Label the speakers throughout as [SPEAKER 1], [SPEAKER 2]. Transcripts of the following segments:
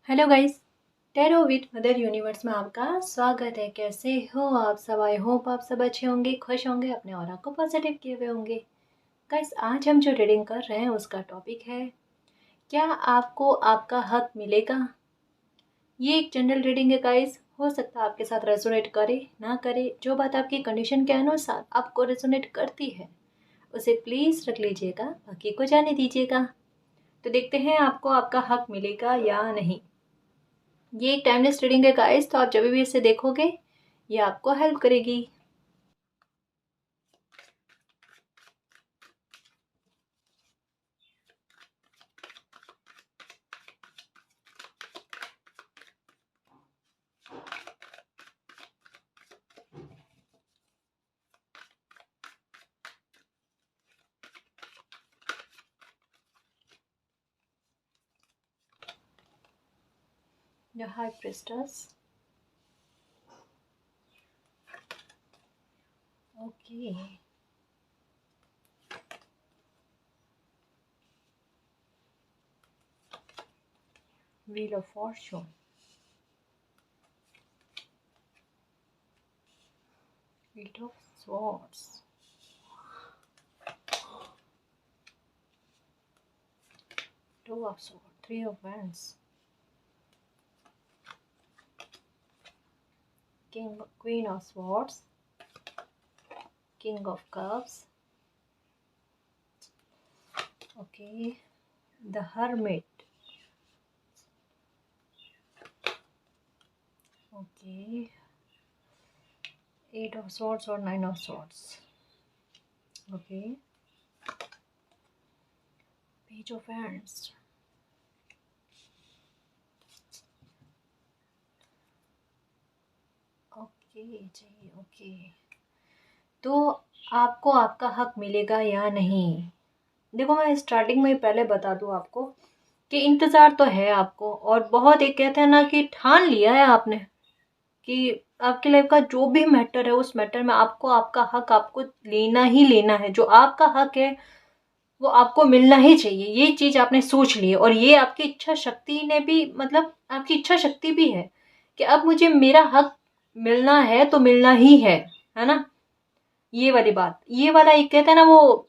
[SPEAKER 1] Hello guys, tarot with mother universe में आपका स्वागत है। कैसे हो आप सब? आई होप आप सब अच्छे होंगे, खुश होंगे, अपने ऑरा को पॉजिटिव किए हुए होंगे। गाइस, आज हम जो रीडिंग कर रहे हैं उसका टॉपिक है, क्या आपको आपका हक मिलेगा। ये एक जनरल रीडिंग है गाइस, हो सकता है आपके साथ रेजोनेट करे ना करे। जो बात आपकी कंडीशन के अनुसार आपको रेजोनेट करती है उसे प्लीज़ रख लीजिएगा, बाकी को जाने दीजिएगा। तो देखते हैं आपको आपका हक मिलेगा या नहीं। ये एक टाइमलेस रीडिंग है गाइस, तो आप जब भी इसे देखोगे ये आपको हेल्प करेगी। The High Priestess. Okay. Wheel of Fortune. Eight of Swords. Two of Swords. Three of Wands. Queen of Swords. King of Cups. Okay. The Hermit. Okay. Eight of Swords or Nine of Swords. Okay. Page of Wands. Okay जी, okay. तो आपको आपका हक मिलेगा या नहीं। देखो, मैं स्टार्टिंग में पहले बता दूं आपको कि इंतज़ार तो है आपको, और बहुत एक कहते हैं ना कि ठान लिया है आपने कि आपकी लाइफ का जो भी मैटर है उस मैटर में आपको आपका हक आपको लेना ही लेना है। जो आपका हक है वो आपको मिलना ही चाहिए। ये चीज़ आपने सोच ली है, और ये आपकी इच्छा शक्ति ने भी, मतलब आपकी इच्छा शक्ति भी है कि अब मुझे मेरा हक मिलना है तो मिलना ही है ना। ये वाली बात, ये वाला एक कहते हैं ना वो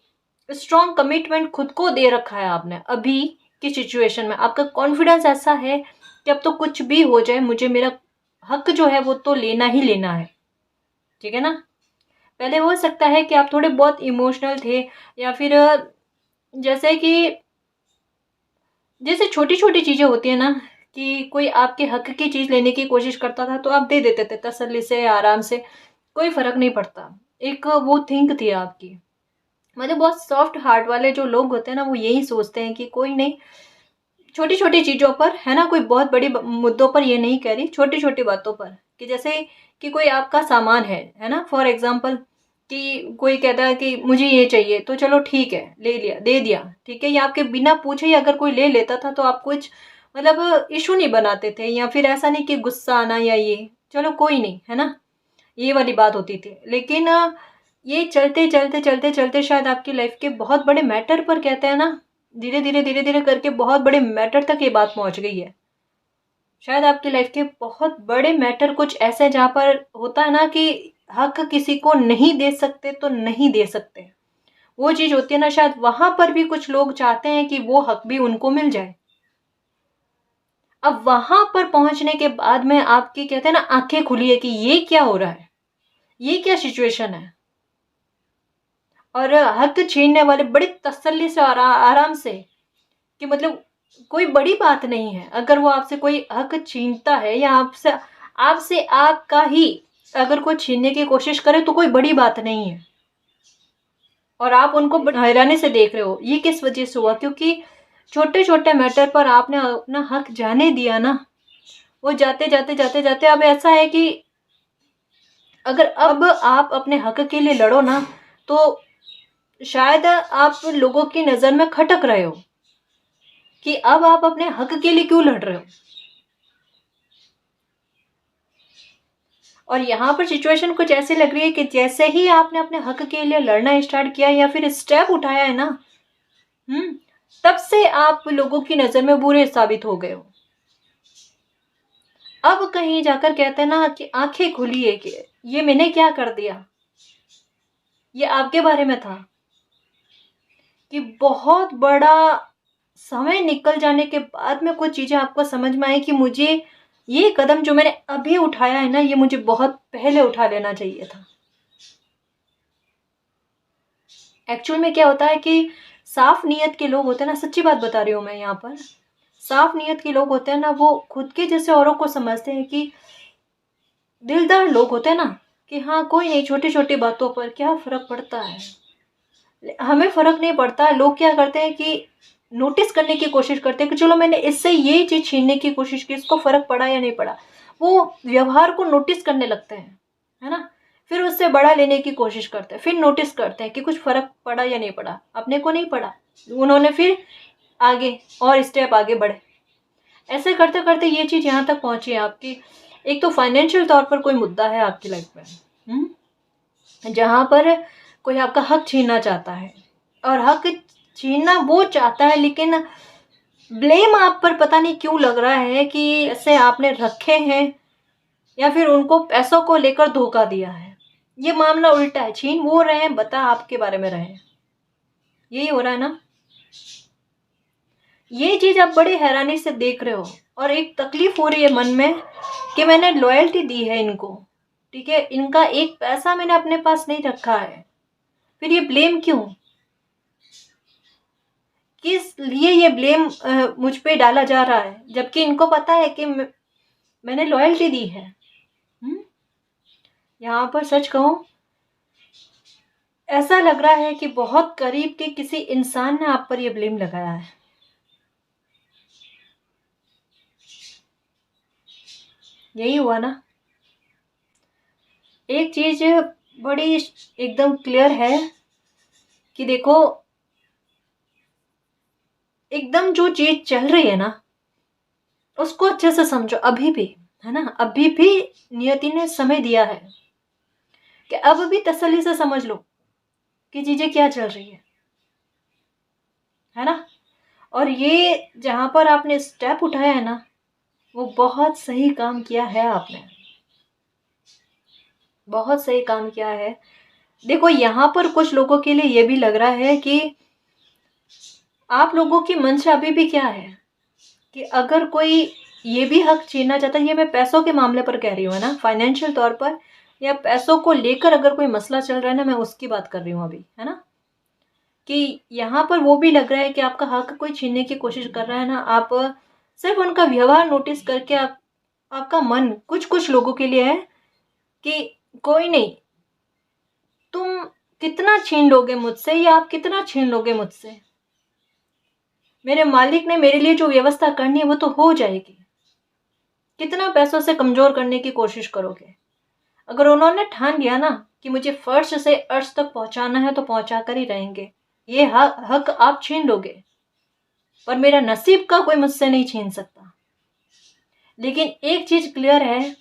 [SPEAKER 1] स्ट्रॉन्ग कमिटमेंट खुद को दे रखा है आपने। अभी की सिचुएशन में आपका कॉन्फिडेंस ऐसा है कि अब तो कुछ भी हो जाए मुझे मेरा हक जो है वो तो लेना ही लेना है। ठीक है ना। पहले हो सकता है कि आप थोड़े बहुत इमोशनल थे, या फिर जैसे कि जैसे छोटी छोटी चीज़ें होती है ना, कि कोई आपके हक की चीज़ लेने की कोशिश करता था तो आप दे देते थे तसल्ली से, आराम से, कोई फ़र्क नहीं पड़ता। एक वो थिंक थी आपकी। मतलब बहुत सॉफ्ट हार्ट वाले जो लोग होते हैं ना वो यही सोचते हैं कि कोई नहीं, छोटी छोटी चीज़ों पर, है ना, कोई बहुत बड़ी मुद्दों पर ये नहीं कह रही, छोटी छोटी बातों पर, कि जैसे कि कोई आपका सामान है ना, फॉर एग्जाम्पल कि कोई कहता है कि मुझे ये चाहिए, तो चलो ठीक है, ले लिया, दे दिया, ठीक है। या आपके बिना पूछे ही अगर कोई ले लेता था तो आप कुछ मतलब इशू नहीं बनाते थे, या फिर ऐसा नहीं कि गुस्सा आना या ये, चलो कोई नहीं, है ना, ये वाली बात होती थी। लेकिन ये चलते चलते चलते चलते शायद आपकी लाइफ के बहुत बड़े मैटर पर, कहते हैं ना, धीरे धीरे करके बहुत बड़े मैटर तक ये बात पहुंच गई है। शायद आपकी लाइफ के बहुत बड़े मैटर कुछ ऐसे जहाँ पर होता है ना कि हक किसी को नहीं दे सकते तो नहीं दे सकते, वो चीज होती है ना, शायद वहां पर भी कुछ लोग चाहते हैं कि वो हक भी उनको मिल जाए। अब वहां पर पहुंचने के बाद में आपकी, कहते हैं ना, आंखें खुली है कि ये क्या हो रहा है, ये क्या सिचुएशन है। और हक छीनने वाले बड़ी तसल्ली से और आराम से, कि मतलब कोई बड़ी बात नहीं है अगर वो आपसे कोई हक छीनता है, या आपसे आपसे आपका ही अगर कोई छीनने की कोशिश करे तो कोई बड़ी बात नहीं है। और आप उनको हैरानी से देख रहे हो, ये किस वजह से हुआ? क्योंकि छोटे छोटे मैटर पर आपने अपना हक जाने दिया ना। वो जाते जाते जाते जाते अब ऐसा है कि अगर अब आप अपने हक के लिए लड़ो ना, तो शायद आप लोगों की नज़र में खटक रहे हो कि अब आप अपने हक के लिए क्यों लड़ रहे हो। और यहाँ पर सिचुएशन कुछ ऐसे लग रही है कि जैसे ही आपने अपने हक के लिए लड़ना स्टार्ट किया या फिर स्टेप उठाया है ना, तब से आप लोगों की नज़र में बुरे साबित हो गए हो। अब कहीं जाकर कहते हैं ना कि आंखें खुली है कि ये मैंने क्या कर दिया, ये आपके बारे में था। कि बहुत बड़ा समय निकल जाने के बाद में कुछ चीज़ें आपको समझ में आई कि मुझे ये कदम जो मैंने अभी उठाया है ना, ये मुझे बहुत पहले उठा लेना चाहिए था। एक्चुअल में क्या होता है कि साफ नीयत के लोग होते हैं ना, सच्ची बात बता रही हूँ मैं यहाँ पर, साफ नीयत के लोग होते हैं ना, वो खुद के जैसे औरों को समझते हैं कि दिलदार लोग होते हैं ना, कि हाँ कोई नहीं, छोटी छोटी बातों पर क्या फर्क पड़ता है। हमें फर्क नहीं पड़ता। लोग क्या करते हैं कि नोटिस करने की कोशिश करते हैं कि चलो मैंने इससे ये चीज छीनने की कोशिश की, इसको फर्क पड़ा या नहीं पड़ा। वो व्यवहार को नोटिस करने लगते हैं, है ना। फिर उससे बड़ा लेने की कोशिश करते हैं, फिर नोटिस करते हैं कि कुछ फर्क पड़ा या नहीं पड़ा। अपने को नहीं पड़ा, उन्होंने फिर आगे और स्टेप आगे बढ़े। ऐसे करते करते ये चीज यहाँ तक पहुंची है आपकी। एक तो फाइनेंशियल तौर पर कोई मुद्दा है आपकी लाइफ में, जहां पर कोई आपका हक छीनना चाहता है, और हक छीनना वो चाहता है, लेकिन ब्लेम आप पर पता नहीं क्यों लग रहा है कि ऐसे आपने रखे हैं, या फिर उनको पैसों को लेकर धोखा दिया है। ये मामला उल्टा है, छीन वो रहे हैं, बता आपके बारे में रहे हैं। यही हो रहा है ना। ये चीज आप बड़ी हैरानी से देख रहे हो, और एक तकलीफ हो रही है मन में कि मैंने लॉयल्टी दी है इनको, ठीक है, इनका एक पैसा मैंने अपने पास नहीं रखा है, फिर ये ब्लेम क्यों, किस लिए ये ब्लेम मुझ पे डाला जा रहा है, जबकि इनको पता है कि मैंने लॉयल्टी दी है। यहाँ पर सच कहूं, ऐसा लग रहा है कि बहुत करीब के किसी इंसान ने आप पर ये ब्लेम लगाया है। यही हुआ ना। एक चीज बड़ी एकदम क्लियर है कि देखो, एकदम जो चीज चल रही है ना, उसको अच्छे से समझो अभी भी, है ना। अभी भी नियति ने समय दिया है कि अब भी तसल्ली से समझ लो कि चीजें क्या चल रही है ना। और ये जहां पर आपने स्टेप उठाया है ना, वो बहुत सही काम किया है आपने, बहुत सही काम किया है। देखो यहाँ पर कुछ लोगों के लिए ये भी लग रहा है कि आप लोगों की मंशा अभी भी क्या है, कि अगर कोई ये भी हक छीनना चाहता है, ये मैं पैसों के मामले पर कह रही हूँ, है ना, फाइनेंशियल तौर पर या पैसों को लेकर अगर कोई मसला चल रहा है ना, मैं उसकी बात कर रही हूँ अभी, है ना। कि यहाँ पर वो भी लग रहा है कि आपका हक कोई छीनने की कोशिश कर रहा है ना। आप सिर्फ उनका व्यवहार नोटिस करके आपका मन कुछ कुछ लोगों के लिए है कि कोई नहीं, तुम कितना छीन लोगे मुझसे, या आप कितना छीन लोगे मुझसे, मेरे मालिक ने मेरे लिए जो व्यवस्था करनी है वो तो हो जाएगी। कितना पैसों से कमजोर करने की कोशिश करोगे। अगर उन्होंने ठान लिया ना कि मुझे फर्श से अर्श तक पहुंचाना है, तो पहुंचा कर ही रहेंगे। ये हक आप छीन लोगे, पर मेरा नसीब का कोई मुझसे नहीं छीन सकता। लेकिन एक चीज क्लियर है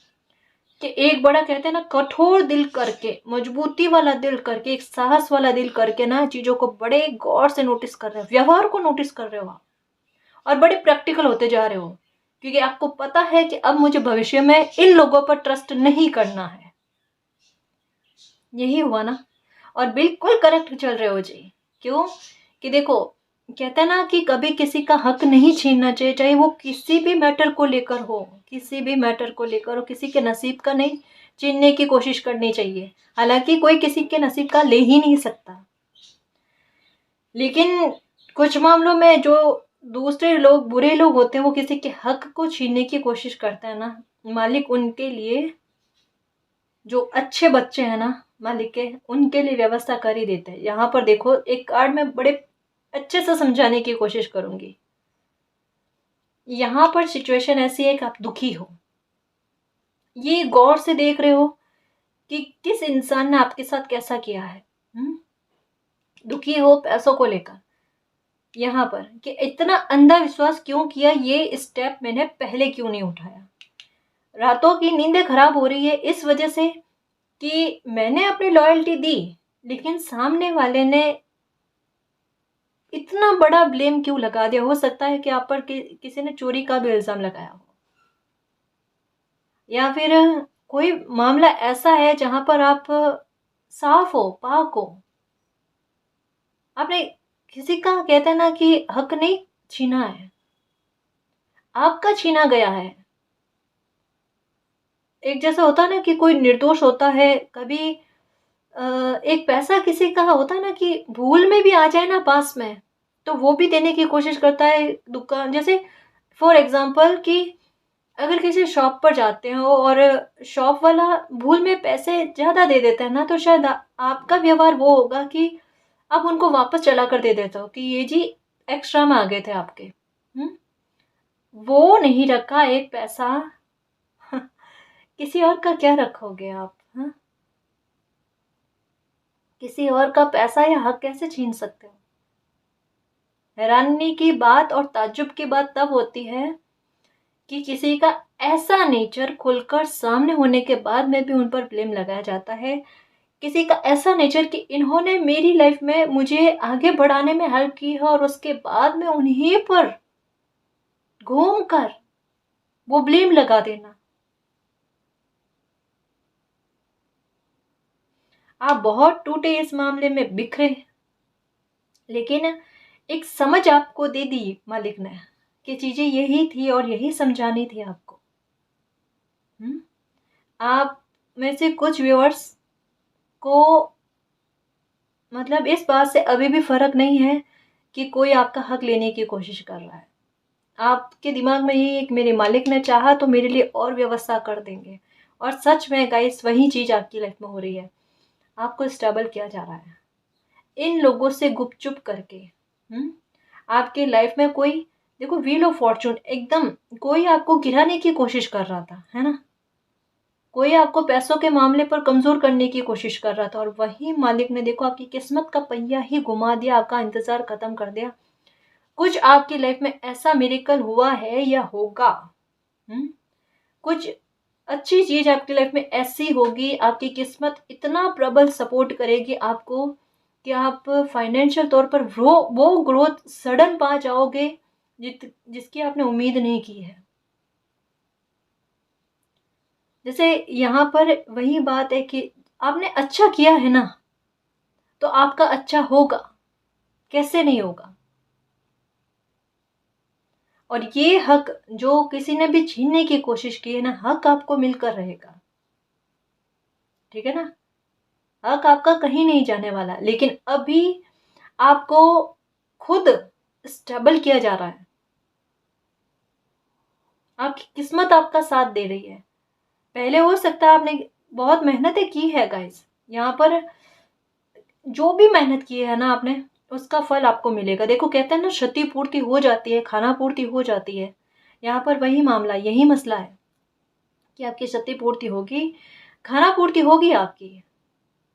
[SPEAKER 1] कि एक बड़ा कहते हैं ना, कठोर दिल करके, मजबूती वाला दिल करके, एक साहस वाला दिल करके ना, चीजों को बड़े गौर से नोटिस कर रहे हो, व्यवहार को नोटिस कर रहे हो आप, और बड़े प्रैक्टिकल होते जा रहे हो, क्योंकि आपको पता है कि अब मुझे भविष्य में इन लोगों पर ट्रस्ट नहीं करना है। यही हुआ ना। और बिल्कुल करेक्ट चल रहे हो जी। क्यों? कि देखो, कहते हैं ना कि कभी किसी का हक नहीं छीनना चाहिए, चाहे वो किसी भी मैटर को लेकर हो, किसी भी मैटर को लेकर हो, किसी के नसीब का नहीं छीनने की कोशिश करनी चाहिए। हालांकि कोई किसी के नसीब का ले ही नहीं सकता, लेकिन कुछ मामलों में जो दूसरे लोग, बुरे लोग होते हैं, वो किसी के हक को छीनने की कोशिश करते हैं ना, मालिक उनके लिए, जो अच्छे बच्चे हैं ना मालिक के, उनके लिए व्यवस्था कर ही देते हैं। यहाँ पर देखो, एक कार्ड में बड़े अच्छे से समझाने की कोशिश करूंगी। यहाँ पर सिचुएशन ऐसी है कि आप दुखी हो, ये गौर से देख रहे हो कि किस इंसान ने आपके साथ कैसा किया है। दुखी हो पैसों को लेकर, यहाँ पर कि इतना अंधा विश्वास क्यों किया, ये स्टेप मैंने पहले क्यों नहीं उठाया। रातों की नींदें खराब हो रही है इस वजह से कि मैंने अपनी लॉयल्टी दी, लेकिन सामने वाले ने इतना बड़ा ब्लेम क्यों लगा दिया। हो सकता है कि आप पर किसी ने चोरी का भी इल्जाम लगाया हो, या फिर कोई मामला ऐसा है जहां पर आप साफ हो, पाक हो, आपने किसी का, कहते हैं ना कि हक नहीं छीना है, आपका छीना गया है। एक जैसा होता है ना कि कोई निर्दोष होता है, कभी एक पैसा किसी का होता है ना कि भूल में भी आ जाए ना पास में, तो वो भी देने की कोशिश करता है दुकान, जैसे फॉर एग्जाम्पल कि अगर किसी शॉप पर जाते हो और शॉप वाला भूल में पैसे ज़्यादा दे देता है ना, तो शायद आपका व्यवहार वो होगा कि आप उनको वापस चला कर दे देते हो कि ये जी एक्स्ट्रा में आ गए थे आपके। वो नहीं रखा एक पैसा। किसी और का क्या रखोगे आप? हाँ, किसी और का पैसा या हक कैसे छीन सकते हो? हैरानी की बात और ताज्जुब की बात तब होती है कि किसी का ऐसा नेचर खुलकर सामने होने के बाद में भी उन पर ब्लेम लगाया जाता है। किसी का ऐसा नेचर कि इन्होंने मेरी लाइफ में मुझे आगे बढ़ाने में हेल्प की है और उसके बाद में उन्हीं पर घूम कर वो ब्लेम लगा देना। आप बहुत टूटे इस मामले में, बिखरे, लेकिन एक समझ आपको दे दी मालिक ने कि चीजें यही थी और यही समझानी थी आपको। हम्म आप में से कुछ व्यूअर्स को मतलब इस बात से अभी भी फर्क नहीं है कि कोई आपका हक लेने की कोशिश कर रहा है। आपके दिमाग में ये एक, मेरे मालिक ने चाहा तो मेरे लिए और व्यवस्था कर देंगे। और सच में गाइस वही चीज आपकी लाइफ में हो रही है। आपको स्टेबल किया जा रहा है इन लोगों से गुपचुप करके। आपके लाइफ में कोई, देखो व्हील ऑफ फॉर्चून, एकदम कोई आपको गिराने की कोशिश कर रहा था, है ना, कोई आपको पैसों के मामले पर कमजोर करने की कोशिश कर रहा था, और वही मालिक ने देखो आपकी किस्मत का पहिया ही घुमा दिया, आपका इंतजार खत्म कर दिया। कुछ आपकी लाइफ में ऐसा मिरेकल हुआ है या होगा। हम्म कुछ अच्छी चीज आपकी लाइफ में ऐसी होगी, आपकी किस्मत इतना प्रबल सपोर्ट करेगी आपको कि आप फाइनेंशियल तौर पर वो ग्रोथ सडन पा जाओगे जिसकी आपने उम्मीद नहीं की है। जैसे यहाँ पर वही बात है कि आपने अच्छा किया है ना, तो आपका अच्छा होगा, कैसे नहीं होगा। और ये हक जो किसी ने भी छीनने की कोशिश की है ना, हक आपको मिलकर रहेगा, ठीक है ना। हक आपका कहीं नहीं जाने वाला, लेकिन अभी आपको खुद स्टेबल किया जा रहा है। आपकी किस्मत आपका साथ दे रही है। पहले हो सकता है आपने बहुत मेहनतें की है गाइस, यहाँ पर जो भी मेहनत की है ना आपने, उसका फल आपको मिलेगा। देखो कहते हैं ना, क्षति पूर्ति हो जाती है, खाना पूर्ति हो जाती है। यहाँ पर वही मामला, यही मसला है कि आपकी क्षति पूर्ति होगी, खाना पूर्ति होगी आपकी,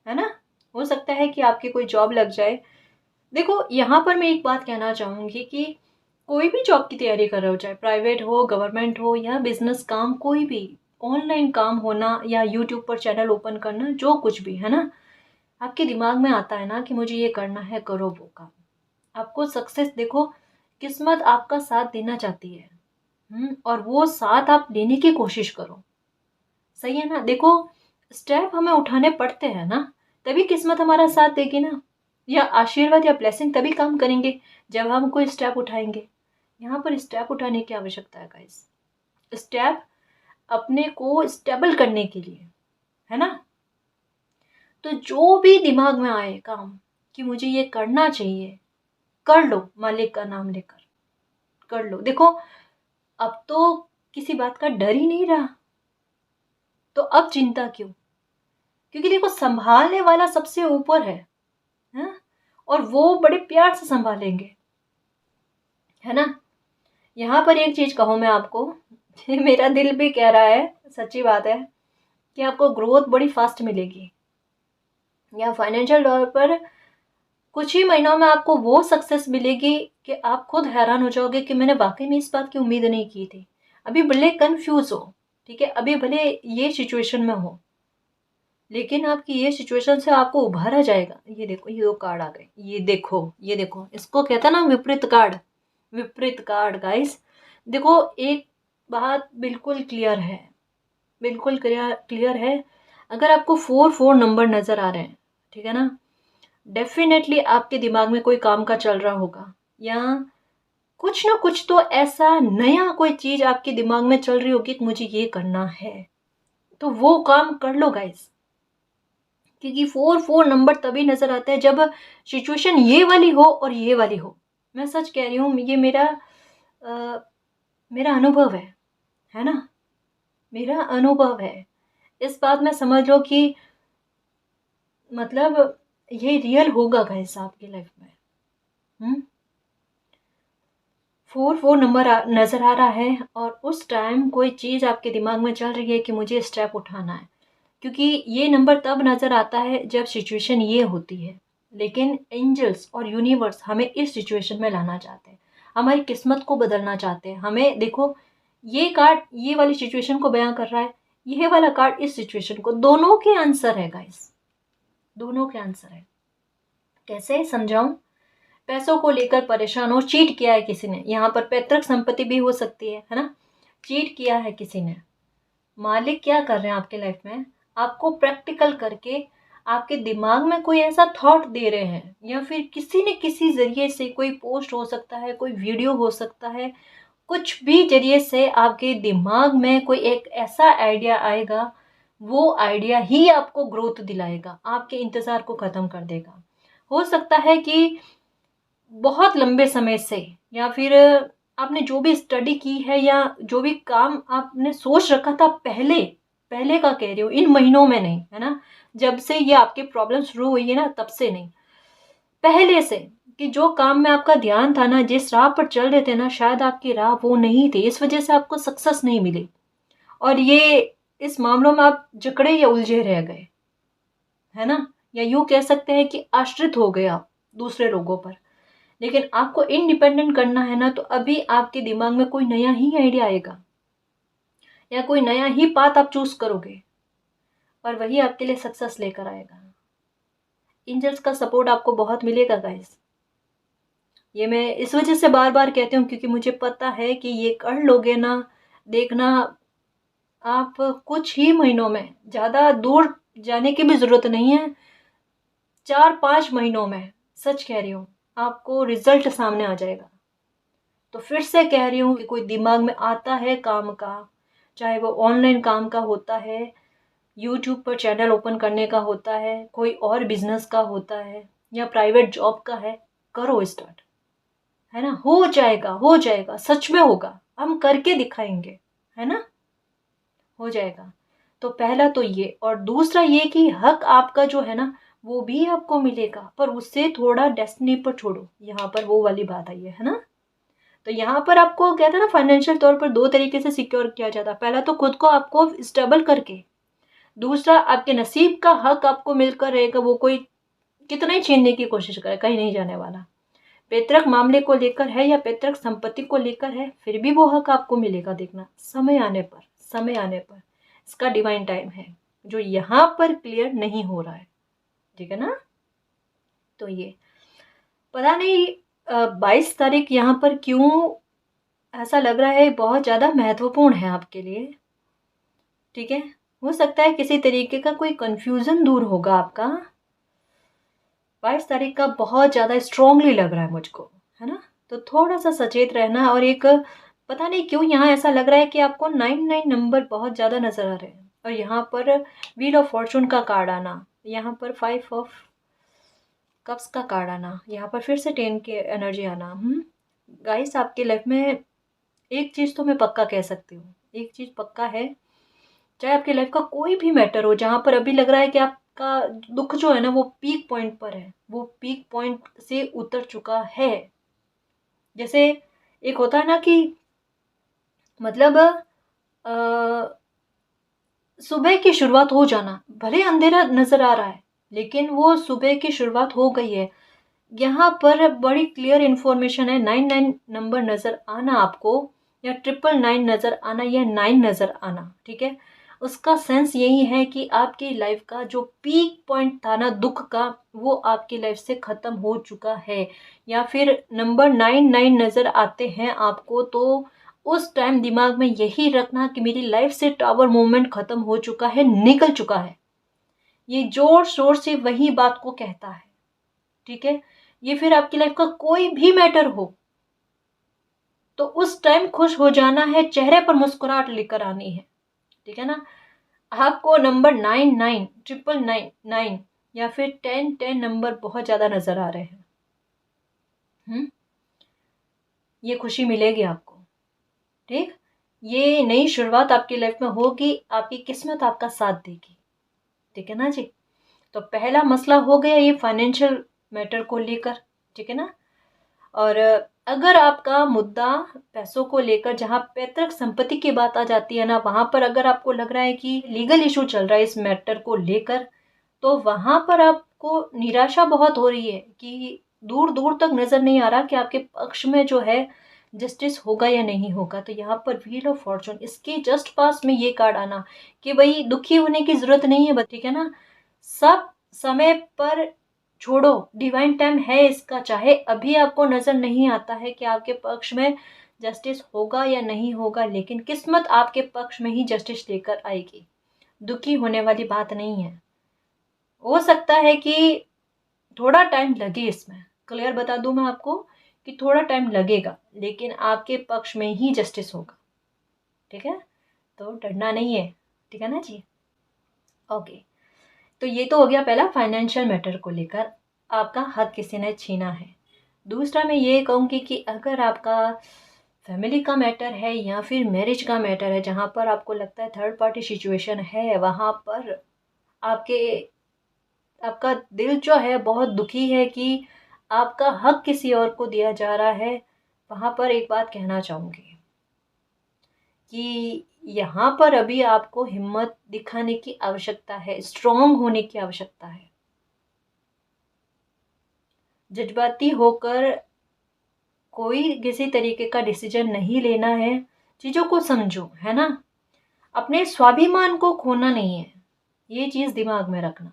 [SPEAKER 1] है ना। हो सकता है कि आपकी कोई जॉब लग जाए। देखो यहाँ पर मैं एक बात कहना चाहूंगी कि कोई भी जॉब की तैयारी कर रहे हो, चाहे प्राइवेट हो, गवर्नमेंट हो, या बिजनेस काम, कोई भी ऑनलाइन काम होना, या यूट्यूब पर चैनल ओपन करना, जो कुछ भी है ना, आपके दिमाग में आता है ना कि मुझे ये करना है, करो वो काम। आपको सक्सेस, देखो किस्मत आपका साथ देना चाहती है। और वो साथ आप लेने की कोशिश करो, सही है ना। देखो स्टेप हमें उठाने पड़ते हैं ना, तभी किस्मत हमारा साथ देगी ना, या आशीर्वाद या ब्लेसिंग तभी काम करेंगे जब हम कोई स्टेप उठाएंगे। यहाँ पर स्टेप उठाने की आवश्यकता है गाइस, स्टेप अपने को स्टेबल करने के लिए, है ना। तो जो भी दिमाग में आए काम कि मुझे ये करना चाहिए, कर लो, मालिक का नाम लेकर कर लो। देखो अब तो किसी बात का डर ही नहीं रहा, तो अब चिंता क्यों? क्योंकि देखो संभालने वाला सबसे ऊपर है? और वो बड़े प्यार से संभालेंगे, है ना। यहाँ पर एक चीज कहूँ मैं आपको, मेरा दिल भी कह रहा है, सच्ची बात है, कि आपको ग्रोथ बड़ी फास्ट मिलेगी, या फाइनेंशियल तौर पर कुछ ही महीनों में आपको वो सक्सेस मिलेगी कि आप खुद हैरान हो जाओगे कि मैंने वाकई में इस बात की उम्मीद नहीं की थी। अभी भले कंफ्यूज हो, ठीक है, अभी भले ये सिचुएशन में हो, लेकिन आपकी ये सिचुएशन से आपको उभारा जाएगा। ये देखो ये दो कार्ड आ गए, ये देखो, ये देखो, इसको कहता है ना विपरीत कार्ड, विपरीत कार्ड गाइस। देखो एक बात बिल्कुल क्लियर है, बिल्कुल क्लियर क्लियर है। अगर आपको 4 नंबर नज़र आ रहे हैं, ठीक है ना, डेफिनेटली आपके दिमाग में कोई काम का चल रहा होगा, या कुछ ना कुछ तो ऐसा नया कोई चीज़ आपके दिमाग में चल रही होगी कि मुझे ये करना है, तो वो काम कर लो गाइस। क्योंकि 4 नंबर तभी नज़र आता है जब सिचुएशन ये वाली हो और ये वाली हो। मैं सच कह रही हूँ, ये अ, मेरा अनुभव है ना? मेरा अनुभव है। इस बात में समझ लो कि मतलब ये रियल होगा गाइस आपकी लाइफ में। हुँ? 4 नंबर नज़र आ रहा है और उस टाइम कोई चीज़ आपके दिमाग में चल रही है कि मुझे स्टेप उठाना है। क्योंकि ये नंबर तब नज़र आता है जब सिचुएशन ये होती है। लेकिन एंजल्स और यूनिवर्स हमें इस सिचुएशन में लाना चाहते हैं। हमारी किस्मत को बदलना चाहते हैं। हमें देखो, ये कार्ड ये वाली सिचुएशन को बयाँ कर रहा है, ये वाला कार्ड इस सिचुएशन को, दोनों के आंसर है गाइस, दोनों के आंसर है। कैसे समझाऊं? पैसों को लेकर परेशान हो, चीट किया है किसी ने, यहाँ पर पैतृक संपत्ति भी हो सकती है ना? चीट किया है किसी ने। मालिक क्या कर रहे हैं आपके लाइफ में, आपको प्रैक्टिकल करके आपके दिमाग में कोई ऐसा थॉट दे रहे हैं, या फिर किसी न किसी जरिए से, कोई पोस्ट हो सकता है, कोई वीडियो हो सकता है, कुछ भी जरिए से आपके दिमाग में कोई एक ऐसा आइडिया आएगा, वो आइडिया ही आपको ग्रोथ दिलाएगा, आपके इंतज़ार को ख़त्म कर देगा। हो सकता है कि बहुत लंबे समय से, या फिर आपने जो भी स्टडी की है, या जो भी काम आपने सोच रखा था पहले, पहले का कह रही हूँ, इन महीनों में नहीं, है ना? जब से ये आपकी प्रॉब्लम शुरू हुई है ना, तब से नहीं, पहले से, कि जो काम में आपका ध्यान था ना, जिस राह पर चल रहे थे ना, शायद आपकी राह वो नहीं थी, इस वजह से आपको सक्सेस नहीं मिली, और ये इस मामलों में आप जकड़े या उलझे रह गए, है ना? या यूँ कह सकते हैं कि आश्रित हो गए आप दूसरे लोगों पर। लेकिन आपको इंडिपेंडेंट करना है ना, तो अभी आपके दिमाग में कोई नया ही आइडिया आएगा, या कोई नया ही पाथ आप चूज करोगे, और वही आपके लिए सक्सेस लेकर आएगा। एंजल्स का सपोर्ट आपको बहुत मिलेगा गाइस। ये मैं इस वजह से बार बार कहती हूँ, क्योंकि मुझे पता है कि ये कर लोगे ना, देखना, आप कुछ ही महीनों में, ज़्यादा दूर जाने की भी ज़रूरत नहीं है, 4-5 महीनों में, सच कह रही हूँ, आपको रिजल्ट सामने आ जाएगा। तो फिर से कह रही हूँ कि कोई दिमाग में आता है काम का, चाहे वो ऑनलाइन काम का होता है, यूट्यूब पर चैनल ओपन करने का होता है, कोई और बिजनेस का होता है, या प्राइवेट जॉब का है, करो स्टार्ट, है ना? हो जाएगा, सच में होगा, हम करके दिखाएंगे, है ना? हो जाएगा। तो पहला तो ये, और दूसरा ये कि हक आपका जो है ना, वो भी आपको मिलेगा, पर उससे थोड़ा डेस्टिनी पर छोड़ो, यहाँ पर वो वाली बात आई है ना? तो यहाँ पर आपको कहते हैं ना, फाइनेंशियल तौर पर 2 तरीके से सिक्योर किया जाता है। पहला तो खुद को आपको स्टेबल करके, दूसरा आपके नसीब का हक आपको मिलकर रहेगा, वो कोई कितना ही छीनने की कोशिश करे, कहीं नहीं जाने वाला। पैतृक मामले को लेकर है या पैतृक संपत्ति को लेकर है, फिर भी वो हक आपको मिलेगा, देखना समय आने पर, समय आने पर। इसका डिवाइन टाइम है, जो यहाँ पर क्लियर नहीं हो रहा है, ठीक है ना? तो ये पता नहीं 22 तारीख यहाँ पर क्यों ऐसा लग रहा है बहुत ज़्यादा महत्वपूर्ण है आपके लिए, ठीक है? हो सकता है किसी तरीके का कोई कन्फ्यूज़न दूर होगा आपका। 22 तारीख का बहुत ज़्यादा स्ट्रांगली लग रहा है मुझको, है ना? तो थोड़ा-सा सचेत रहना, और एक पता नहीं क्यों यहाँ ऐसा लग रहा है कि आपको 99 नंबर बहुत ज़्यादा नज़र आ रहे हैं, और यहाँ पर व्हील ऑफ फॉर्च्यून का कार्ड आना, यहाँ पर 5 ऑफ कप्स का कार्ड आना, यहाँ पर फिर से 10 की एनर्जी आना। गाइस, आपकी लाइफ में एक चीज़ तो मैं पक्का कह सकती हूँ, एक चीज़ पक्का है, चाहे आपकी लाइफ का कोई भी मैटर हो, जहाँ पर अभी लग रहा है कि आपका दुख जो है ना, वो पीक पॉइंट पर है, वो पीक पॉइंट से उतर चुका है। जैसे एक होता है ना कि मतलब सुबह की शुरुआत हो जाना, भले अंधेरा नज़र आ रहा है, लेकिन वो सुबह की शुरुआत हो गई है। यहाँ पर बड़ी क्लियर इन्फॉर्मेशन है, 99 नंबर नज़र आना आपको, या 999 नज़र आना, या 9 नज़र आना, ठीक है? उसका सेंस यही है कि आपकी लाइफ का जो पीक पॉइंट था ना दुख का, वो आपकी लाइफ से ख़त्म हो चुका है। या फिर नंबर 99 नज़र आते हैं आपको, तो उस टाइम दिमाग में यही रखना कि मेरी लाइफ से टावर मूवमेंट खत्म हो चुका है, निकल चुका है। ये जोर शोर से वही बात को कहता है, ठीक है। ये फिर आपकी लाइफ का कोई भी मैटर हो तो उस टाइम खुश हो जाना है, चेहरे पर मुस्कुराहट लेकर आनी है, ठीक है ना। आपको नंबर 99, 999 या फिर 1010 नंबर बहुत ज्यादा नजर आ रहे हैं। ये खुशी मिलेगी आपको, ठीक। ये नई शुरुआत आपकी लाइफ में होगी, आपकी किस्मत आपका साथ देगी, ठीक है ना जी। तो पहला मसला हो गया ये फाइनेंशियल मैटर को लेकर, ठीक है ना। और अगर आपका मुद्दा पैसों को लेकर, जहाँ पैतृक संपत्ति की बात आ जाती है ना, वहां पर अगर आपको लग रहा है कि लीगल इशू चल रहा है इस मैटर को लेकर, तो वहां पर आपको निराशा बहुत हो रही है कि दूर दूर तक नजर नहीं आ रहा कि आपके पक्ष में जो है जस्टिस होगा या नहीं होगा। तो यहाँ पर व्हील ऑफ फॉर्चून, इसके जस्ट पास में ये कार्ड आना कि भाई दुखी होने की जरूरत नहीं है, ठीक है ना। सब समय पर छोड़ो, डिवाइन टाइम है इसका। चाहे अभी आपको नजर नहीं आता है कि आपके पक्ष में जस्टिस होगा या नहीं होगा, लेकिन किस्मत आपके पक्ष में ही जस्टिस लेकर आएगी। दुखी होने वाली बात नहीं है। हो सकता है कि थोड़ा टाइम लगे इसमें, क्लियर बता दूं मैं आपको कि थोड़ा टाइम लगेगा, लेकिन आपके पक्ष में ही जस्टिस होगा, ठीक है। तो डरना नहीं है, ठीक है ना जी। ओके, तो ये तो हो गया पहला फाइनेंशियल मैटर को लेकर, आपका हक किसी ने छीना है। दूसरा मैं ये कहूँगी कि अगर आपका फैमिली का मैटर है या फिर मैरिज का मैटर है, जहाँ पर आपको लगता है थर्ड पार्टी सिचुएशन है, वहाँ पर आपके आपका दिल जो है बहुत दुखी है कि आपका हक किसी और को दिया जा रहा है, वहाँ पर एक बात कहना चाहूँगी कि यहाँ पर अभी आपको हिम्मत दिखाने की आवश्यकता है, स्ट्रांग होने की आवश्यकता है। जज्बाती होकर कोई किसी तरीके का डिसीजन नहीं लेना है, चीज़ों को समझो, है ना। अपने स्वाभिमान को खोना नहीं है, ये चीज़ दिमाग में रखना,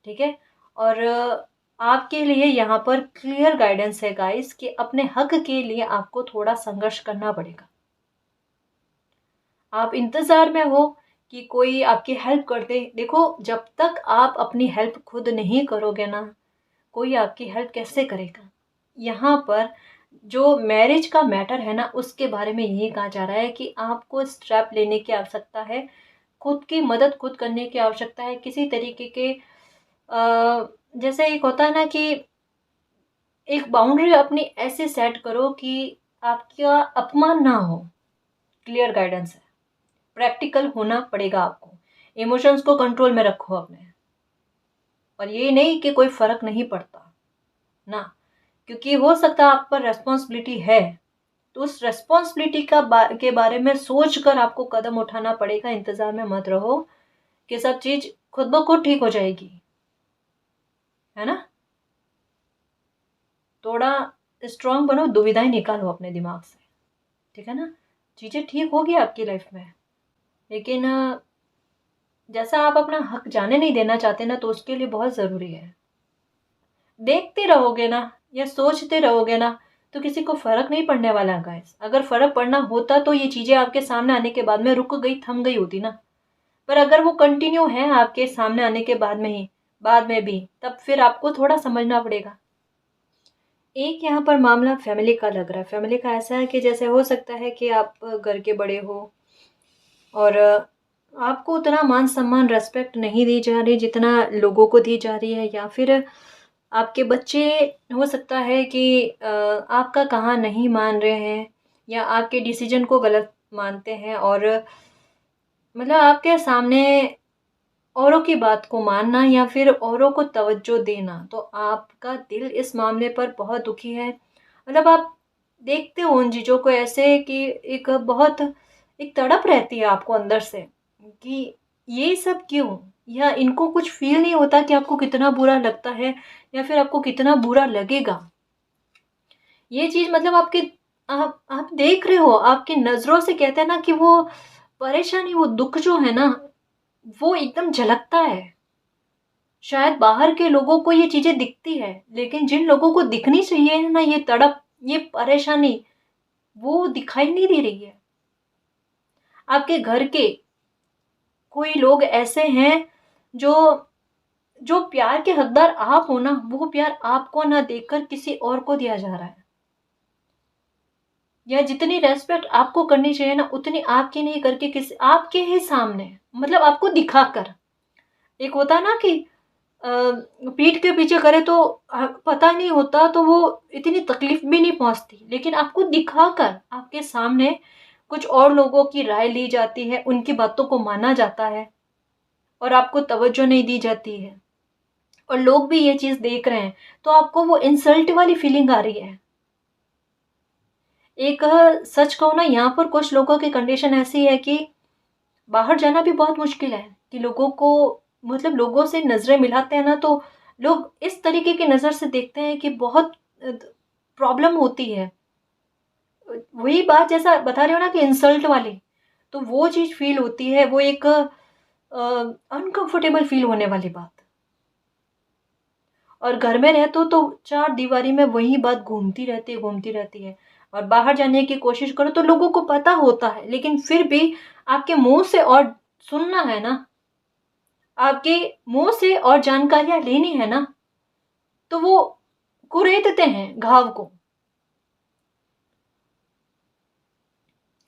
[SPEAKER 1] ठीक है। और आपके लिए यहाँ पर क्लियर गाइडेंस है गाइस कि अपने हक के लिए आपको थोड़ा संघर्ष करना पड़ेगा। आप इंतजार में हो कि कोई आपकी हेल्प कर दे। देखो, जब तक आप अपनी हेल्प खुद नहीं करोगे ना, कोई आपकी हेल्प कैसे करेगा। यहाँ पर जो मैरिज का मैटर है ना, उसके बारे में यही कहा जा रहा है कि आपको स्टेप लेने की आवश्यकता है, खुद की मदद खुद करने की आवश्यकता है। किसी तरीके के जैसे एक होता है ना कि एक बाउंड्री अपनी ऐसे सेट करो कि आपका अपमान ना हो। क्लियर गाइडेंस है, प्रैक्टिकल होना पड़ेगा आपको। इमोशंस को कंट्रोल में रखो अपने, और ये नहीं कि कोई फर्क नहीं पड़ता ना, क्योंकि हो सकता है आप पर रेस्पॉन्सिबिलिटी है, तो उस रेस्पॉन्सिबिलिटी के बारे में सोच कर आपको कदम उठाना पड़ेगा। इंतजार में मत रहो कि सब चीज खुद ब खुद ठीक हो जाएगी, है ना। थोड़ा स्ट्रांग बनो, दुविधाएं निकालो अपने दिमाग से, ठीक है ना। चीजें ठीक होगी आपकी लाइफ में, लेकिन जैसा आप अपना हक जाने नहीं देना चाहते ना, तो उसके लिए बहुत जरूरी है। देखते रहोगे ना या सोचते रहोगे ना, तो किसी को फर्क नहीं पड़ने वाला गाइस। अगर फर्क पड़ना होता तो ये चीजें आपके सामने आने के बाद में रुक गई, थम गई होती ना। पर अगर वो कंटिन्यू है आपके सामने आने के बाद में ही, बाद में भी, तब फिर आपको थोड़ा समझना पड़ेगा। एक यहाँ पर मामला फैमिली का लग रहा है। फैमिली का ऐसा है कि जैसे हो सकता है कि आप घर के बड़े हो और आपको उतना मान सम्मान रेस्पेक्ट नहीं दी जा रही जितना लोगों को दी जा रही है, या फिर आपके बच्चे हो सकता है कि आपका कहा नहीं मान रहे हैं या आपके डिसीजन को गलत मानते हैं, और मतलब आपके सामने औरों की बात को मानना या फिर औरों को तवज्जो देना। तो आपका दिल इस मामले पर बहुत दुखी है। मतलब आप देखते हो उन चीज़ों को ऐसे कि एक बहुत एक तड़प रहती है आपको अंदर से कि ये सब क्यों, या इनको कुछ फील नहीं होता कि आपको कितना बुरा लगता है या फिर आपको कितना बुरा लगेगा। ये चीज़ मतलब आपके आप देख रहे हो, आपकी नज़रों से कहते हैं ना कि वो परेशानी, वो दुख जो है ना, वो एकदम झलकता है। शायद बाहर के लोगों को ये चीजें दिखती है, लेकिन जिन लोगों को दिखनी चाहिए ना, ये तड़प, ये परेशानी, वो दिखाई नहीं दे रही है। आपके घर के कोई लोग ऐसे हैं जो जो प्यार के हकदार आप हो ना, वो प्यार आपको ना देकर किसी और को दिया जा रहा है। या जितनी रेस्पेक्ट आपको करनी चाहिए ना, उतनी आपकी नहीं करके किसी आपके ही सामने, मतलब आपको दिखाकर। एक होता है ना कि पीठ के पीछे करे तो पता नहीं होता, तो वो इतनी तकलीफ भी नहीं पहुंचती, लेकिन आपको दिखाकर आपके सामने कुछ और लोगों की राय ली जाती है, उनकी बातों को माना जाता है और आपको तवज्जो नहीं दी जाती है, और लोग भी ये चीज देख रहे हैं, तो आपको वो इंसल्ट वाली फीलिंग आ रही है। एक सच कहूँ ना, यहाँ पर कुछ लोगों की कंडीशन ऐसी है कि बाहर जाना भी बहुत मुश्किल है, कि लोगों को, मतलब लोगों से नजरें मिलाते हैं ना, तो लोग इस तरीके की नजर से देखते हैं कि बहुत प्रॉब्लम होती है। वही बात जैसा बता रहे हो ना कि इंसल्ट वाली, तो वो चीज फील होती है, वो एक अनकंफर्टेबल फील होने वाली बात। और घर में रहते हो तो चार दीवारी में वही बात घूमती रहती है, घूमती रहती है। और बाहर जाने की कोशिश करो तो लोगों को पता होता है, लेकिन फिर भी आपके मुंह से और सुनना है ना, आपके मुंह से और जानकारियां लेनी है ना, तो वो कुरेदते हैं घाव को।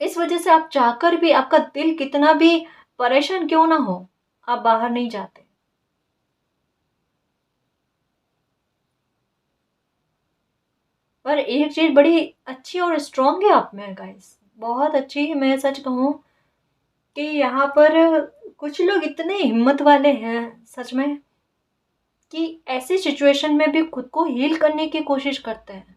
[SPEAKER 1] इस वजह से आप चाहकर भी, आपका दिल कितना भी परेशान क्यों ना हो, आप बाहर नहीं जाते। पर एक चीज बड़ी अच्छी और स्ट्रांग है आप में गाइस, बहुत अच्छी। मैं सच कहूं कि यहाँ पर कुछ लोग इतने हिम्मत वाले हैं सच में, कि ऐसी सिचुएशन में भी खुद को हील करने की कोशिश करते हैं।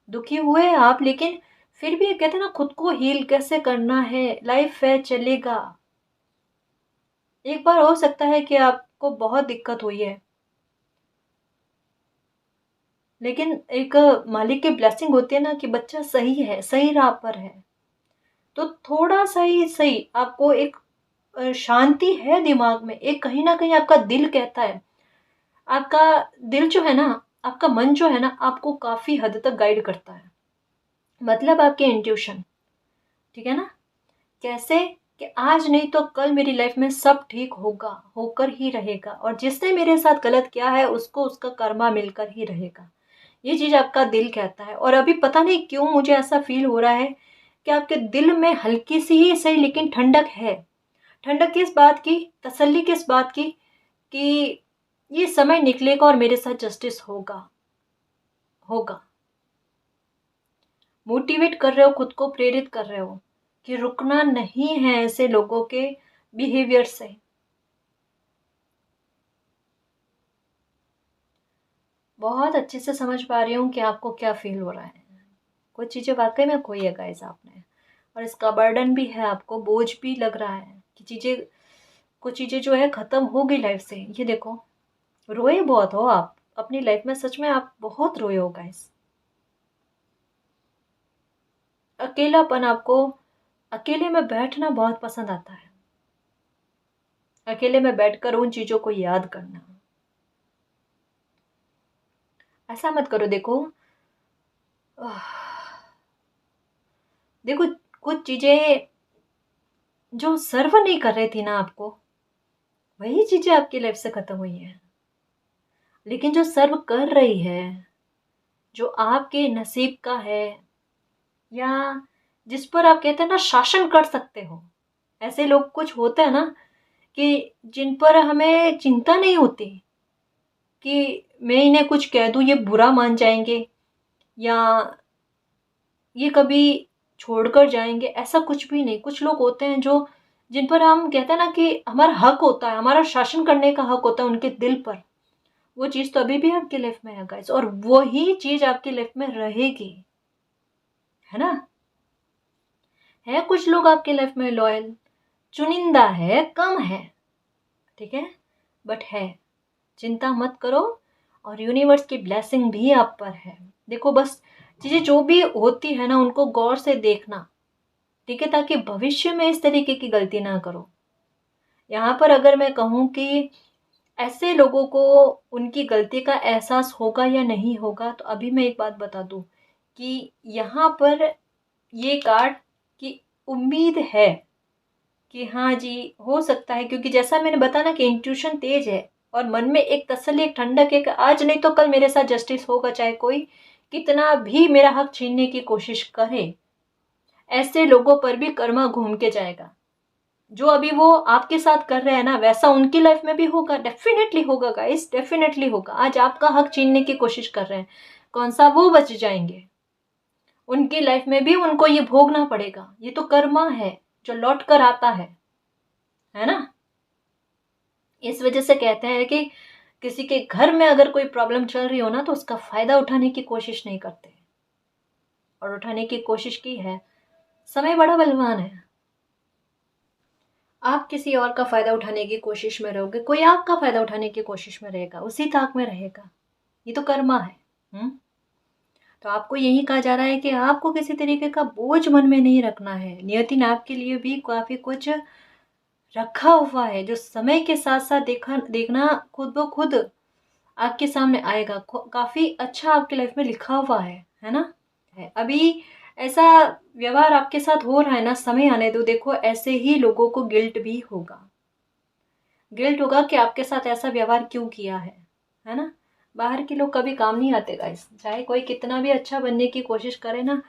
[SPEAKER 1] दुखी हुए हैं आप, लेकिन फिर भी कहते हैं ना, खुद को हील कैसे करना है, लाइफ है, चलेगा। एक बार हो सकता है कि आपको बहुत दिक्कत हुई है, लेकिन एक मालिक की ब्लेसिंग होती है ना, कि बच्चा सही है, सही राह पर है, तो थोड़ा सा ही सही आपको एक शांति है दिमाग में, एक कहीं ना कहीं आपका दिल कहता है, आपका दिल जो है ना, आपका मन जो है ना, आपको काफी हद तक गाइड करता है। मतलब आपके इंट्यूशन, ठीक है ना, कैसे, कि आज नहीं तो कल मेरी लाइफ में सब ठीक होगा, होकर ही रहेगा, और जिसने मेरे साथ गलत किया है उसको उसका कर्मा मिलकर ही रहेगा। ये चीज आपका दिल कहता है। और अभी पता नहीं क्यों मुझे ऐसा फील हो रहा है कि आपके दिल में हल्की सी ही सही लेकिन ठंडक है। ठंडक किस बात की, तसल्ली किस बात की, कि ये समय निकलेगा और मेरे साथ जस्टिस होगा, होगा। मोटिवेट कर रहे हो, खुद को प्रेरित कर रहे हो कि रुकना नहीं है ऐसे लोगों के बिहेवियर से। बहुत अच्छे से समझ पा रही हूँ कि आपको क्या फील हो रहा है। कुछ चीज़ें वाकई में खोई है गाइस आपने, और इसका बर्डन भी है, आपको बोझ भी लग रहा है कि चीज़ें, कुछ चीज़ें जो है ख़त्म हो गई लाइफ से। ये देखो, रोए बहुत हो आप अपनी लाइफ में, सच में आप बहुत रोए हो गाइस। अकेलापन आपको, अकेले में बैठना बहुत पसंद आता है, अकेले में बैठकर उन चीज़ों को याद करना। ऐसा मत करो। देखो, देखो, कुछ चीजें जो सर्व नहीं कर रही थी ना आपको, वही चीजें आपकी लाइफ से खत्म हुई है। लेकिन जो सर्व कर रही है, जो आपके नसीब का है, या जिस पर आप कहते हैं ना शासन कर सकते हो, ऐसे लोग कुछ होते हैं ना, कि जिन पर हमें चिंता नहीं होती कि मैं इन्हें कुछ कह दूं ये बुरा मान जाएंगे, या ये कभी छोड़कर जाएंगे, ऐसा कुछ भी नहीं। कुछ लोग होते हैं जो, जिन पर हम कहते हैं ना कि हमारा हक होता है, हमारा शासन करने का हक होता है उनके दिल पर। वो चीज तो अभी भी आपकी लाइफ में है गाइस, और वही चीज आपकी लाइफ में रहेगी, है ना। है कुछ लोग आपकी लाइफ में लॉयल, चुनिंदा है, कम है, ठीक है, बट है। चिंता मत करो, और यूनिवर्स की ब्लेसिंग भी आप पर है। देखो, बस चीजें जो भी होती है ना, उनको गौर से देखना, ठीक है, ताकि भविष्य में इस तरीके की गलती ना करो। यहाँ पर अगर मैं कहूँ कि ऐसे लोगों को उनकी गलती का एहसास होगा या नहीं होगा, तो अभी मैं एक बात बता दूँ कि यहाँ पर ये कार्ड की उम्मीद है कि हाँ जी, हो सकता है, क्योंकि जैसा मैंने बताया ना कि इंट्यूशन तेज है और मन में एक तसल्ली, एक ठंडक है कि आज नहीं तो कल मेरे साथ जस्टिस होगा, चाहे कोई कितना भी मेरा हक छीनने की कोशिश करे। ऐसे लोगों पर भी कर्मा घूम के जाएगा। जो अभी वो आपके साथ कर रहे हैं ना, वैसा उनकी लाइफ में भी होगा, डेफिनेटली होगा गाइस, डेफिनेटली होगा। आज आपका हक छीनने की कोशिश कर रहे हैं, कौन सा वो बच जाएंगे? उनकी लाइफ में भी उनको ये भोगना पड़ेगा। ये तो कर्मा है जो लौट कर आता है ना। इस वजह से कहते हैं कि किसी के घर में अगर कोई प्रॉब्लम चल रही हो ना, तो उसका फायदा उठाने की कोशिश नहीं करते, और उठाने की कोशिश की है। समय बड़ा बलवान है। आप किसी और का फायदा उठाने की कोशिश में रहोगे, कोई आपका फायदा उठाने की कोशिश में रहेगा, उसी ताक में रहेगा। ये तो कर्मा है। तो आपको यही कहा जा रहा है कि आपको किसी तरीके का बोझ मन में नहीं रखना है। नियति ने आपके लिए भी काफी कुछ रखा हुआ है, जो समय के साथ साथ देखना खुद ब खुद आपके सामने आएगा। काफी अच्छा आपकी लाइफ में लिखा हुआ है ना। अभी ऐसा व्यवहार आपके साथ हो रहा है ना, समय आने दो, देखो ऐसे ही लोगों को गिल्ट भी होगा। गिल्ट होगा कि आपके साथ ऐसा व्यवहार क्यों किया है ना। बाहर के लोग कभी काम नहीं आते गाइस, चाहे कोई कितना भी अच्छा बनने की कोशिश करे ना,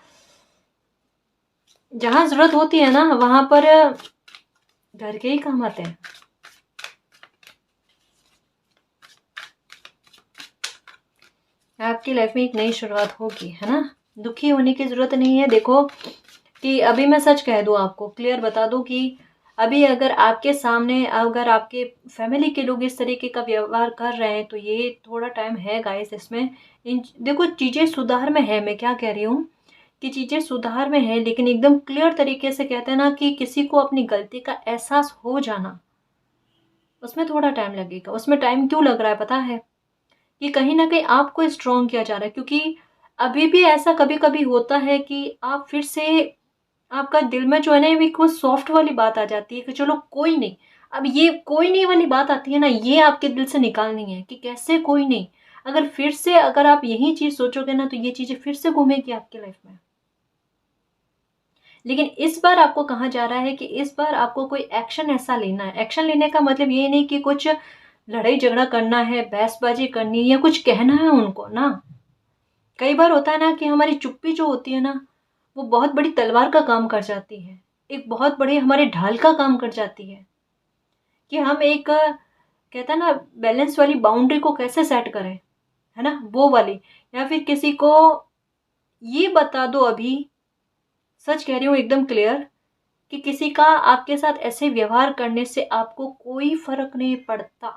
[SPEAKER 1] जहां जरूरत होती है ना वहां पर घर के ही काम आते हैं। आपकी लाइफ में एक नई शुरुआत होगी, है ना। दुखी होने की जरूरत नहीं है। देखो कि अभी मैं सच कह दूं, आपको क्लियर बता दूं कि अभी अगर आपके सामने, अगर आपके फैमिली के लोग इस तरीके का व्यवहार कर रहे हैं, तो ये थोड़ा टाइम है गाइस इसमें। इन देखो चीज़ें सुधार में है। मैं क्या कह रही हूँ कि चीज़ें सुधार में है, लेकिन एकदम क्लियर तरीके से कहते हैं ना कि किसी को अपनी गलती का एहसास हो जाना, उसमें थोड़ा टाइम लगेगा। उसमें टाइम क्यों लग रहा है पता है? कि कहीं ना कहीं आपको स्ट्रॉन्ग किया जा रहा है, क्योंकि अभी भी ऐसा कभी कभी होता है कि आप फिर से, आपका दिल में जो है ना, एक वो सॉफ्ट वाली बात आ जाती है कि चलो कोई नहीं। अब ये कोई नहीं वाली बात आती है ना, ये आपके दिल से निकालनी है कि कैसे कोई नहीं। अगर फिर से अगर आप यही चीज सोचोगे ना, तो ये चीजें फिर से घूमेगी आपकी लाइफ में। लेकिन इस बार आपको कहा जा रहा है कि इस बार आपको कोई एक्शन ऐसा लेना है। एक्शन लेने का मतलब ये नहीं कि कुछ लड़ाई झगड़ा करना है, बहसबाजी करनी है, या कुछ कहना है उनको ना। कई बार होता है ना कि हमारी चुप्पी जो होती है ना, वो बहुत बड़ी तलवार का काम कर जाती है, एक बहुत बड़े हमारे ढाल का काम कर जाती है। कि हम एक कहता है ना बैलेंस वाली बाउंड्री को कैसे सेट करें, है ना, वो वाली। या फिर किसी को ये बता दो, अभी सच कह रही हूँ एकदम क्लियर, कि किसी का आपके साथ ऐसे व्यवहार करने से आपको कोई फर्क नहीं पड़ता।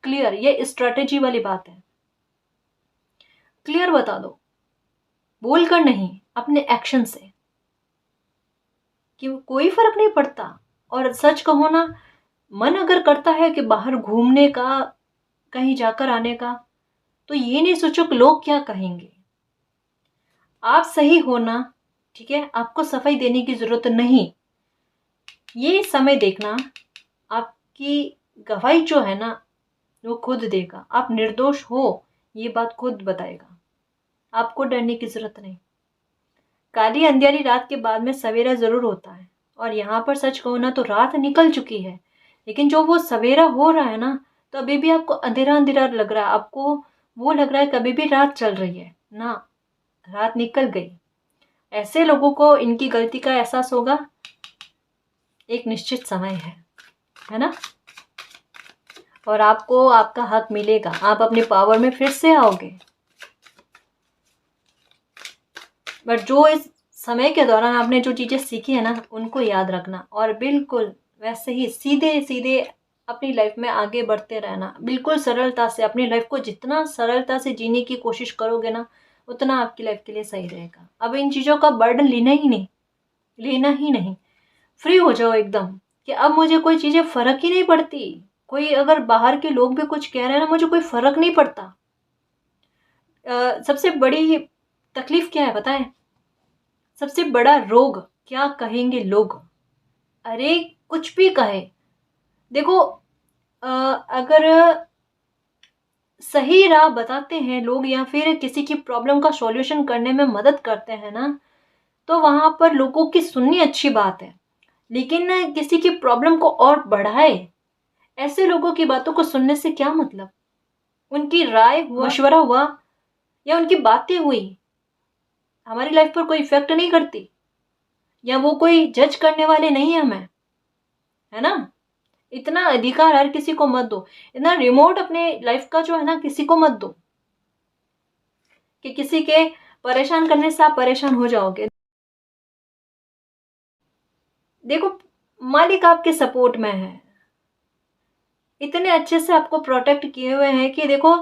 [SPEAKER 1] क्लियर, ये स्ट्रेटेजी वाली बात है। क्लियर बता दो, बोलकर नहीं, अपने एक्शन से, कि कोई फर्क नहीं पड़ता। और सच कहो ना, मन अगर करता है कि बाहर घूमने का, कहीं जाकर आने का, तो ये नहीं सोचो कि लोग क्या कहेंगे। आप सही होना, ठीक है, आपको सफाई देने की जरूरत नहीं। ये समय देखना, आपकी गवाही जो है ना, वो खुद देगा। आप निर्दोष हो, ये बात खुद बताएगा। आपको डरने की जरूरत नहीं। काली अंधेरी रात के बाद में सवेरा जरूर होता है, और यहाँ पर सच कहूँ ना तो रात निकल चुकी है। लेकिन जो वो सवेरा हो रहा है ना, तो अभी भी आपको अंधेरा अंधेरा लग रहा है। आपको वो लग रहा है कभी भी रात चल रही है ना, रात निकल गई। ऐसे लोगों को इनकी गलती का एहसास होगा, एक निश्चित समय है ना। और आपको आपका हक मिलेगा, आप अपने पावर में फिर से आओगे। बट जो इस समय के दौरान आपने जो चीज़ें सीखी है ना, उनको याद रखना, और बिल्कुल वैसे ही सीधे सीधे अपनी लाइफ में आगे बढ़ते रहना। बिल्कुल सरलता से अपनी लाइफ को जितना सरलता से जीने की कोशिश करोगे ना, उतना आपकी लाइफ के लिए सही रहेगा। अब इन चीज़ों का बर्डन लेना ही नहीं, लेना ही नहीं। फ्री हो जाओ एकदम, कि अब मुझे कोई चीज़ें फर्क ही नहीं पड़ती। कोई अगर बाहर के लोग भी कुछ कह रहे हैं ना, मुझे कोई फर्क नहीं पड़ता। सबसे बड़ी तकलीफ क्या है पता है? सबसे बड़ा रोग, क्या कहेंगे लोग। अरे कुछ भी कहे, देखो अगर सही राह बताते हैं लोग या फिर किसी की प्रॉब्लम का सॉल्यूशन करने में मदद करते हैं ना, तो वहाँ पर लोगों की सुननी अच्छी बात है। लेकिन किसी की प्रॉब्लम को और बढ़ाए, ऐसे लोगों की बातों को सुनने से क्या मतलब? उनकी राय हुआ, मशवरा हुआ या उनकी बातें हुई, हमारी लाइफ पर कोई इफ़ेक्ट नहीं करती, या वो कोई जज करने वाले नहीं है हमें, है ना? इतना अधिकार हर किसी को मत दो, इतना रिमोट अपने लाइफ का जो है ना किसी को मत दो कि किसी के परेशान करने से आप परेशान हो जाओगे। देखो, मालिक आपके सपोर्ट में है, इतने अच्छे से आपको प्रोटेक्ट किए हुए हैं कि देखो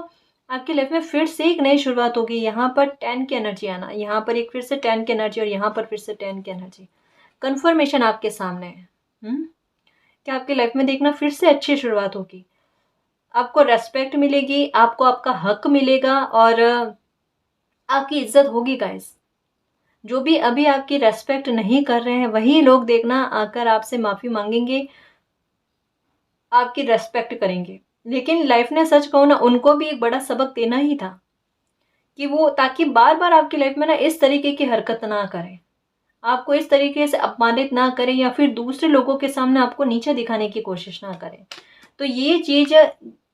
[SPEAKER 1] आपकी लाइफ में फिर से एक नई शुरुआत होगी। यहाँ पर 10 की एनर्जी आना, यहाँ पर एक फिर से 10 की एनर्जी और यहाँ पर फिर से 10 की एनर्जी, कन्फर्मेशन आपके सामने है। कि आपकी लाइफ में देखना फिर से अच्छी शुरुआत होगी, आपको रेस्पेक्ट मिलेगी, आपको आपका हक मिलेगा और आपकी इज्जत होगी गाइस। जो भी अभी आपकी रेस्पेक्ट नहीं कर रहे हैं वही लोग देखना आकर आपसे माफ़ी मांगेंगे, आपकी रेस्पेक्ट करेंगे। लेकिन लाइफ ने सच कहूँ ना, उनको भी एक बड़ा सबक देना ही था कि वो, ताकि बार बार आपकी लाइफ में ना इस तरीके की हरकत ना करें, आपको इस तरीके से अपमानित ना करें या फिर दूसरे लोगों के सामने आपको नीचे दिखाने की कोशिश ना करें। तो ये चीज़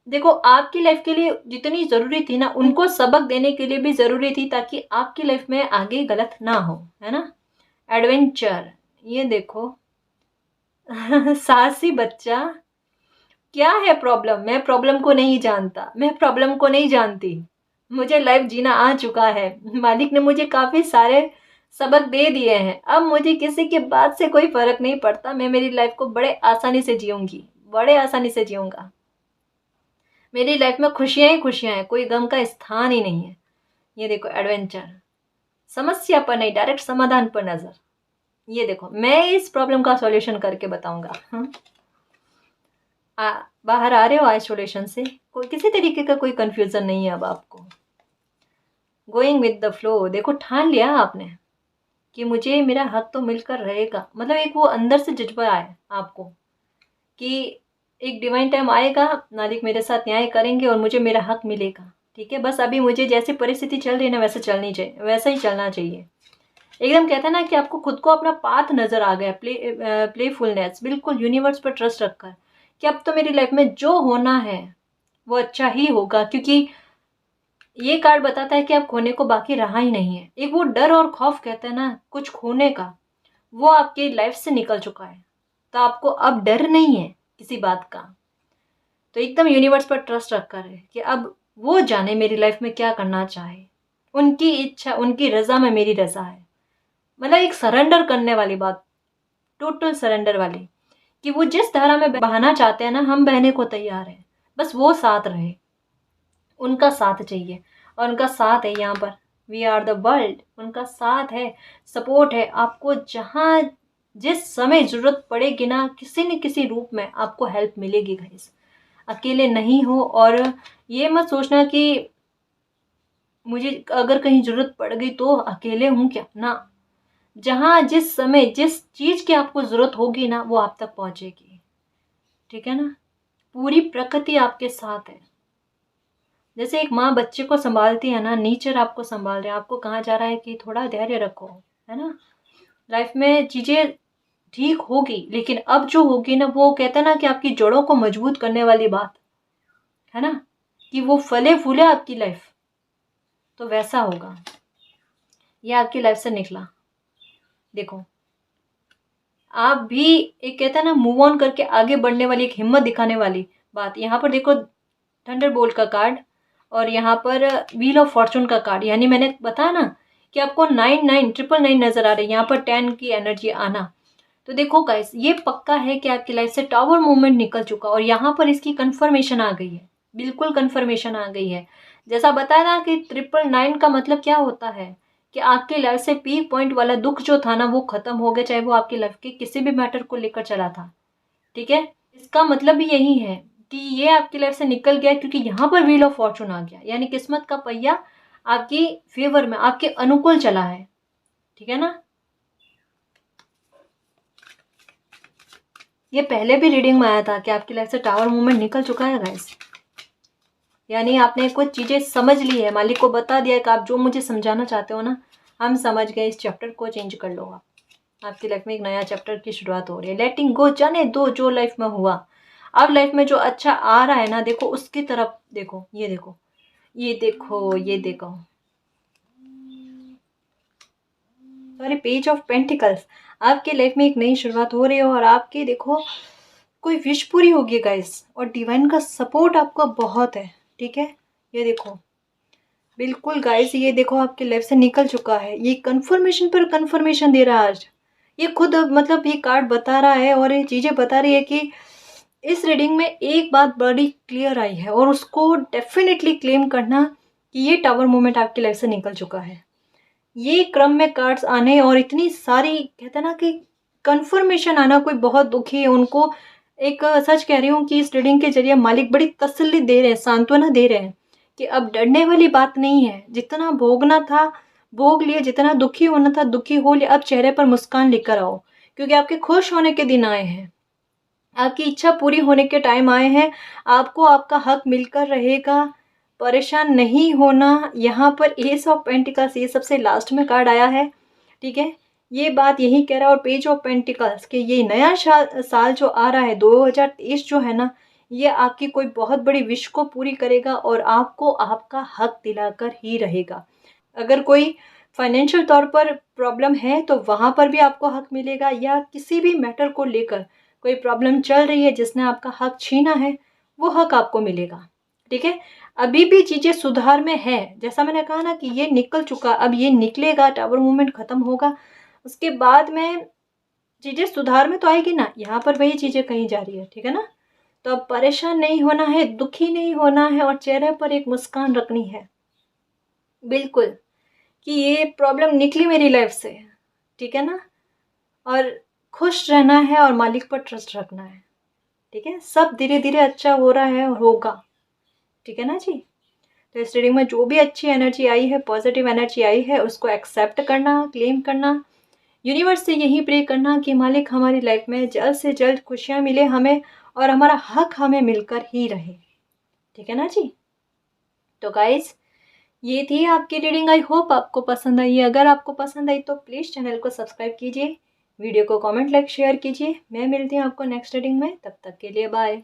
[SPEAKER 1] देखो आपकी लाइफ के लिए जितनी ज़रूरी थी ना, उनको सबक देने के लिए भी ज़रूरी थी, ताकि आपकी लाइफ में आगे गलत ना हो, है ना? एडवेंचर, ये देखो साहसी बच्चा, क्या है प्रॉब्लम? मैं प्रॉब्लम को नहीं जानता, मैं प्रॉब्लम को नहीं जानती, मुझे लाइफ जीना आ चुका है। मालिक ने मुझे काफ़ी सारे सबक दे दिए हैं, अब मुझे किसी की बात से कोई फ़र्क नहीं पड़ता, मैं मेरी लाइफ को बड़े आसानी से जीऊँगी, बड़े आसानी से जीऊँगा। मेरी लाइफ में खुशियाँ ही खुशियाँ हैं, कोई गम का स्थान ही नहीं है। ये देखो एडवेंचर, समस्या पर नहीं, डायरेक्ट समाधान पर नज़र। ये देखो, मैं इस प्रॉब्लम का सॉल्यूशन करके बताऊंगा। बाहर आ रहे हो आइसोलेशन से, कोई किसी तरीके का कोई कंफ्यूजन नहीं है अब आपको। गोइंग विद द फ्लो, देखो ठान लिया आपने कि मुझे मेरा हक तो मिलकर रहेगा, मतलब एक वो अंदर से जज्बा है आपको कि एक डिवाइन टाइम आएगा, मालिक मेरे साथ न्याय करेंगे और मुझे मेरा हक मिलेगा। ठीक है, बस अभी मुझे जैसी परिस्थिति चल रही है ना वैसे चलनी चाहिए, वैसा ही चलना चाहिए। एकदम कहते हैं ना कि आपको खुद को अपना पाथ नजर आ गया, प्लेफुलनेस, बिल्कुल यूनिवर्स पर ट्रस्ट रखकर कि अब तो मेरी लाइफ में जो होना है वो अच्छा ही होगा, क्योंकि ये कार्ड बताता है कि अब खोने को बाकी रहा ही नहीं है। एक वो डर और खौफ कहते हैं ना कुछ खोने का, वो आपकी लाइफ से निकल चुका है, तो आपको अब डर नहीं है किसी बात का। तो एकदम यूनिवर्स पर ट्रस्ट रखकर है कि अब वो जाने मेरी लाइफ में क्या करना चाहे, उनकी इच्छा, उनकी रजा में मेरी रजा है। मतलब एक सरेंडर करने वाली बात, टोटल सरेंडर वाली, कि वो जिस धारा में बहाना चाहते हैं ना, हम बहने को तैयार हैं, बस वो साथ रहे, उनका साथ चाहिए। और उनका साथ है यहाँ पर, वी आर द वर्ल्ड, उनका साथ है, सपोर्ट है। आपको जहाँ जिस समय ज़रूरत पड़ेगी ना, किसी न किसी रूप में आपको हेल्प मिलेगी गाइस, अकेले नहीं हो। और ये मत सोचना कि मुझे अगर कहीं ज़रूरत पड़ गई तो अकेले हूँ क्या, ना, जहाँ जिस समय जिस चीज़ की आपको ज़रूरत होगी ना वो आप तक पहुँचेगी। ठीक है ना? पूरी प्रकृति आपके साथ है। जैसे एक माँ बच्चे को संभालती है ना, नेचर आपको संभाल रहा है, आपको कहा जा रहा है कि थोड़ा धैर्य रखो, है ना? लाइफ में चीज़ें ठीक होगी, लेकिन अब जो होगी ना, वो कहते हैं ना कि आपकी जड़ों को मजबूत करने वाली बात, है ना? कि वो फले फूले आपकी लाइफ, तो वैसा होगा। ये आपकी लाइफ से निकला, देखो आप भी एक कहते हैं ना मूव ऑन करके आगे बढ़ने वाली, एक हिम्मत दिखाने वाली बात। यहाँ पर देखो थंडरबोल्ट का कार्ड और यहाँ पर व्हील ऑफ फॉर्चून का कार्ड, यानी मैंने बताया ना कि आपको 9999 नजर आ रही है, यहाँ पर 10 की एनर्जी आना। तो देखो गाइस, ये पक्का है कि आपकी लाइफ से टावर मूवमेंट निकल चुका और यहाँ पर इसकी कंफर्मेशन आ गई है, बिल्कुल कंफर्मेशन आ गई है। जैसा बताया ना कि 999 का मतलब क्या होता है कि आपकी लाइफ से पीक पॉइंट वाला दुख जो था ना वो खत्म हो गया, चाहे वो आपकी लाइफ के किसी भी मैटर को लेकर चला था। ठीक है, इसका मतलब भी यही है कि ये आपकी लाइफ से निकल गया, क्योंकि यहाँ पर व्हील ऑफ फॉर्चून आ गया, यानी किस्मत का पहिया आपकी फेवर में, आपके अनुकूल चला है। ठीक है ना? ये पहले भी रीडिंग में आया था कि आपकी लाइफ से टावर मूवमेंट निकल चुका है गाइस। यानी आपने कुछ चीज़ें समझ ली है, मालिक को बता दिया है कि आप जो मुझे समझाना चाहते हो ना, हम समझ गए, इस चैप्टर को चेंज कर लो आप। आपकी लाइफ में एक नया चैप्टर की शुरुआत हो रही है। लेटिंग गो, जाने दो जो लाइफ में हुआ। अब लाइफ में जो अच्छा आ रहा है ना, देखो उसकी तरफ देखो, ये देखो, ये देखो, ये देखो, सॉरी, पेज ऑफ पेंटिकल्स। आपके लाइफ में एक नई शुरुआत हो रही है और आपकी देखो कोई विश पूरी होगी गाइस, और डिवाइन का सपोर्ट आपका बहुत है, ठीक है। ये देखो, बिल्कुल गाइस, ये देखो आपके लाइफ से निकल चुका है। ये कंफर्मेशन पर कंफर्मेशन दे रहा है आज। ये खुद मतलब ये कार्ड बता रहा है और ये चीज़ें बता रही है कि इस रीडिंग में एक बात बड़ी क्लियर आई है और उसको डेफिनेटली क्लेम करना कि ये टावर मोमेंट आपकी लाइफ से निकल चुका है। ये क्रम में कार्ड्स आने और इतनी सारी, कहते हैं ना कि कंफर्मेशन आना, कोई बहुत दुखी है उनको, एक सच कह रही हूँ कि इस रीडिंग के जरिए मालिक बड़ी तसल्ली दे रहे हैं, सांत्वना दे रहे हैं कि अब डरने वाली बात नहीं है। जितना भोगना था भोग लिए, जितना दुखी होना था दुखी हो लिए। अब चेहरे पर मुस्कान लेकर आओ, क्योंकि आपके खुश होने के दिन आए हैं, आपकी इच्छा पूरी होने के टाइम आए हैं। आपको आपका हक मिलकर रहेगा, परेशान नहीं होना। यहाँ पर एस ऑफ पेंटिकल्स, ये सबसे लास्ट में कार्ड आया है, ठीक है। ये बात यही कह रहा है, और पेज ऑफ पेंटिकल्स कि ये नया साल जो आ रहा है 2023 जो है ना, ये आपकी कोई बहुत बड़ी विश को पूरी करेगा और आपको आपका हक दिलाकर ही रहेगा। अगर कोई फाइनेंशियल तौर पर प्रॉब्लम है तो वहाँ पर भी आपको हक मिलेगा, या किसी भी मैटर को लेकर कोई प्रॉब्लम चल रही है जिसने आपका हक छीना है, वो हक आपको मिलेगा, ठीक है। अभी भी चीज़ें सुधार में है, जैसा मैंने कहा ना कि ये निकल चुका, अब ये निकलेगा, टावर मूवमेंट खत्म होगा, उसके बाद में चीज़ें सुधार में तो आएगी ना। यहाँ पर वही चीज़ें कही जा रही है, ठीक है ना। तो अब परेशान नहीं होना है, दुखी नहीं होना है, और चेहरे पर एक मुस्कान रखनी है, बिल्कुल, कि ये प्रॉब्लम निकली मेरी लाइफ से, ठीक है ना। और खुश रहना है और मालिक पर ट्रस्ट रखना है, ठीक है। सब धीरे धीरे अच्छा हो रहा है और होगा, ठीक है ना जी। तो इस रीडिंग में जो भी अच्छी एनर्जी आई है, पॉजिटिव एनर्जी आई है, उसको एक्सेप्ट करना, क्लेम करना, यूनिवर्स से यही प्रे करना कि मालिक हमारी लाइफ में जल्द से जल्द खुशियाँ मिले हमें, और हमारा हक हमें मिलकर ही रहे, ठीक है ना जी। तो गाइज, ये थी आपकी रीडिंग। आई होप आपको पसंद आई है। अगर आपको पसंद आई तो प्लीज़ चैनल को सब्सक्राइब कीजिए, वीडियो को कमेंट, लाइक, शेयर कीजिए। मैं मिलती हूँ आपको नेक्स्ट रीडिंग में, तब तक के लिए बाय।